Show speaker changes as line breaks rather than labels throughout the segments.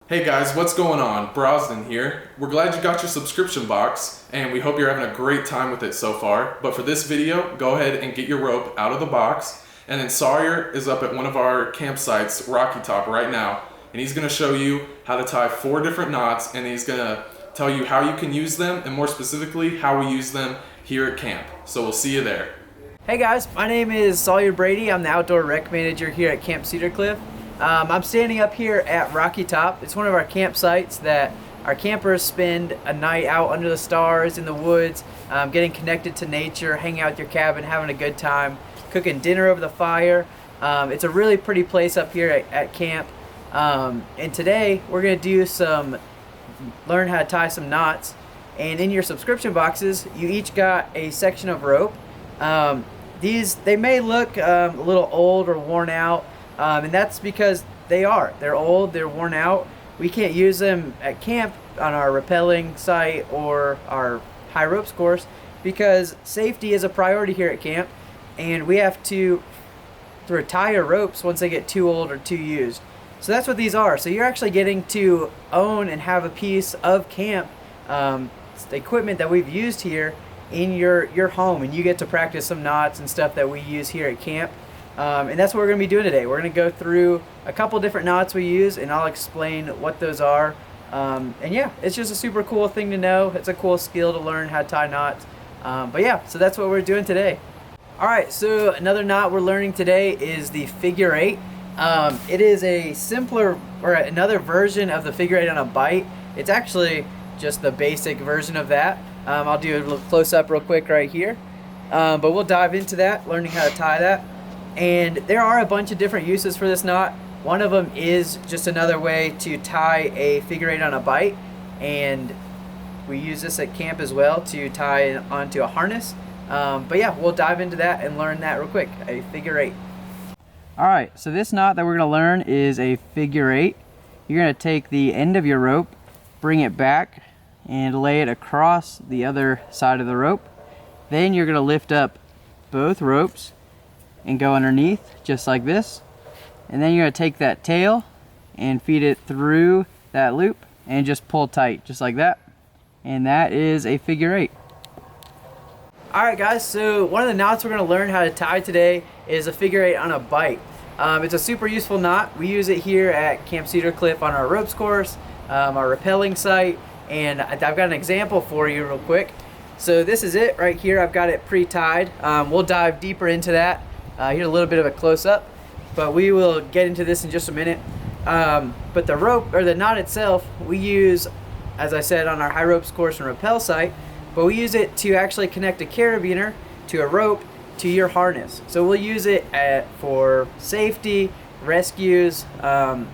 Hey guys, what's going on? Brosnan here. We're glad you got your subscription box and we hope you're having a great time with it so far. But for this video, go ahead and get your rope out of the box. And then Sawyer is up at one of our campsites, Rocky Top, right now. And he's gonna show you how to tie 4 different knots, and he's gonna tell you how you can use them, and more specifically, how we use them here at camp. So we'll see you there.
Hey guys, my name is Sawyer Brady. I'm the outdoor rec manager here at Camp Cedar Cliff. I'm standing up here at Rocky Top. It's one of our campsites that our campers spend a night out under the stars in the woods, getting connected to nature, hanging out with your cabin, having a good time, cooking dinner over the fire. It's a really pretty place up here at camp. And today we're going to do learn how to tie some knots. And in your subscription boxes, you each got a section of rope. They may look a little old or worn out. And that's because they're old, they're worn out. We can't use them at camp on our rappelling site or our high ropes course because safety is a priority here at camp, and we have to retire ropes once they get too old or too used. So that's what these are. So you're actually getting to own and have a piece of camp the equipment that we've used here in your home, and you get to practice some knots and stuff that we use here at camp. And that's what we're going to be doing today. We're going to go through a couple different knots we use, and I'll explain what those are. And yeah, it's just a super cool thing to know. It's a cool skill to learn how to tie knots. But yeah, so that's what we're doing today. Alright, so another knot we're learning today is the figure 8. It is a simpler, or another version of the figure 8 on a bite. It's actually just the basic version of that. I'll do a little close-up real quick right here. But we'll dive into that, learning how to tie that. And there are a bunch of different uses for this knot. One of them is just another way to tie a figure 8 on a bite, and we use this at camp as well to tie onto a harness. But yeah, we'll dive into that and learn that real quick, a figure 8. Alright, so this knot that we're going to learn is a figure 8. You're going to take the end of your rope, bring it back, and lay it across the other side of the rope. Then you're going to lift up both ropes and go underneath just like this, and then you're going to take that tail and feed it through that loop and just pull tight just like that, and that is a figure 8. Alright guys, so one of the knots we're going to learn how to tie today is a figure 8 on a bite. It's a super useful knot. We use it here at Camp Cedar Cliff on our ropes course, our rappelling site, and I've got an example for you real quick. So this is it right here. I've got it pre-tied. We'll dive deeper into that. Here's a little bit of a close-up, but we will get into this in just a minute. But the rope, or the knot itself, we use, as I said, on our high ropes course and rappel site, but we use it to actually connect a carabiner to a rope to your harness. So we'll use it for safety, rescues, when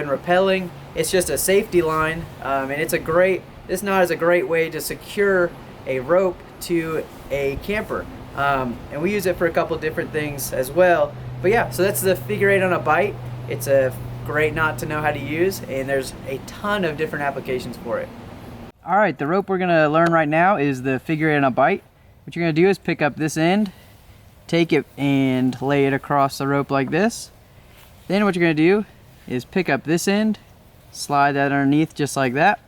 rappelling. It's just a safety line, and this knot is a great way to secure a rope to a camper. And we use it for a couple different things as well. But yeah, so that's the figure 8 on a bite. It's a great knot to know how to use, and there's a ton of different applications for it. Alright, the rope we're going to learn right now is the figure 8 on a bite. What you're going to do is pick up this end, take it and lay it across the rope like this. Then what you're going to do is pick up this end, slide that underneath just like that,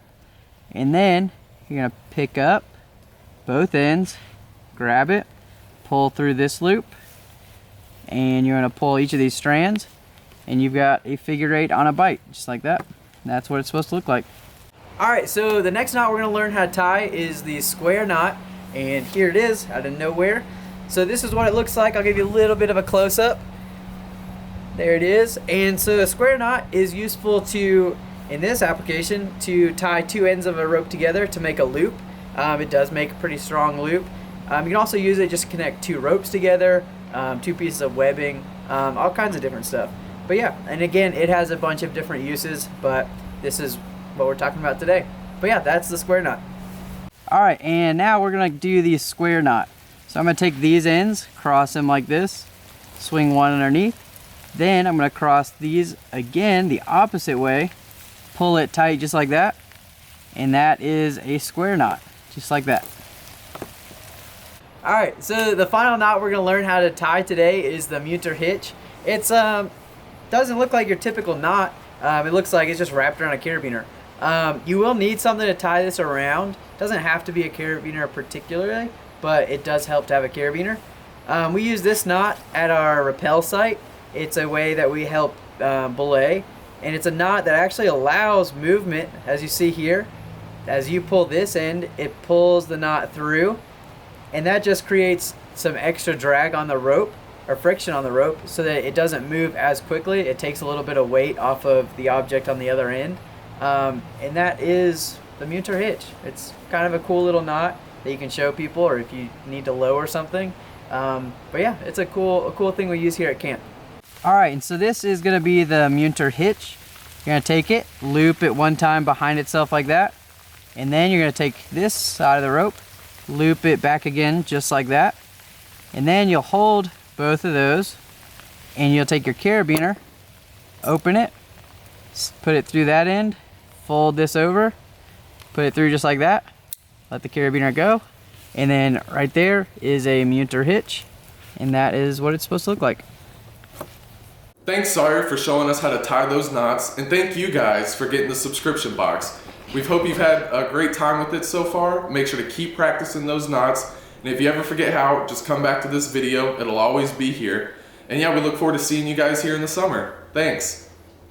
and then you're going to pick up both ends, grab it, pull through this loop, and you're going to pull each of these strands, and you've got a figure 8 on a bite just like that. And that's what it's supposed to look like. Alright, so the next knot we're going to learn how to tie is the square knot, and here it is out of nowhere. So this is what it looks like. I'll give you a little bit of a close-up. There it is. And so a square knot is useful to, in this application, to tie 2 ends of a rope together to make a loop. It does make a pretty strong loop. You can also use it just to connect 2 ropes together, 2 pieces of webbing, all kinds of different stuff. But yeah, and again, it has a bunch of different uses, but this is what we're talking about today. But yeah, that's the square knot. Alright, and now we're going to do the square knot. So I'm going to take these ends, cross them like this, swing one underneath. Then I'm going to cross these again the opposite way, pull it tight just like that, and that is a square knot, just like that. Alright, so the final knot we're going to learn how to tie today is the Hitch. It's doesn't look like your typical knot. It looks like it's just wrapped around a carabiner. You will need something to tie this around. Doesn't have to be a carabiner particularly, but it does help to have a carabiner. We use this knot at our rappel site. It's a way that we help belay, and it's a knot that actually allows movement, as you see here. As you pull this end, it pulls the knot through, and that just creates some extra drag on the rope, or friction on the rope, so that it doesn't move as quickly. It takes a little bit of weight off of the object on the other end. And that is the Munter hitch. It's kind of a cool little knot that you can show people, or if you need to lower something. But yeah, it's a cool thing we use here at camp. All right, and so this is gonna be the Munter hitch. You're gonna take it, loop it one time behind itself like that, and then you're gonna take this side of the rope, loop it back again just like that, and then you'll hold both of those, and you'll take your carabiner, open it, put it through that end, fold this over, put it through just like that, let the carabiner go, and then right there is a Munter hitch, and that is what it's supposed to look like.
Thanks Sawyer for showing us how to tie those knots, and thank you guys for getting the subscription box. We hope you've had a great time with it so far. Make sure to keep practicing those knots, and if you ever forget how, just come back to this video. It'll always be here. And yeah, we look forward to seeing you guys here in the summer. Thanks.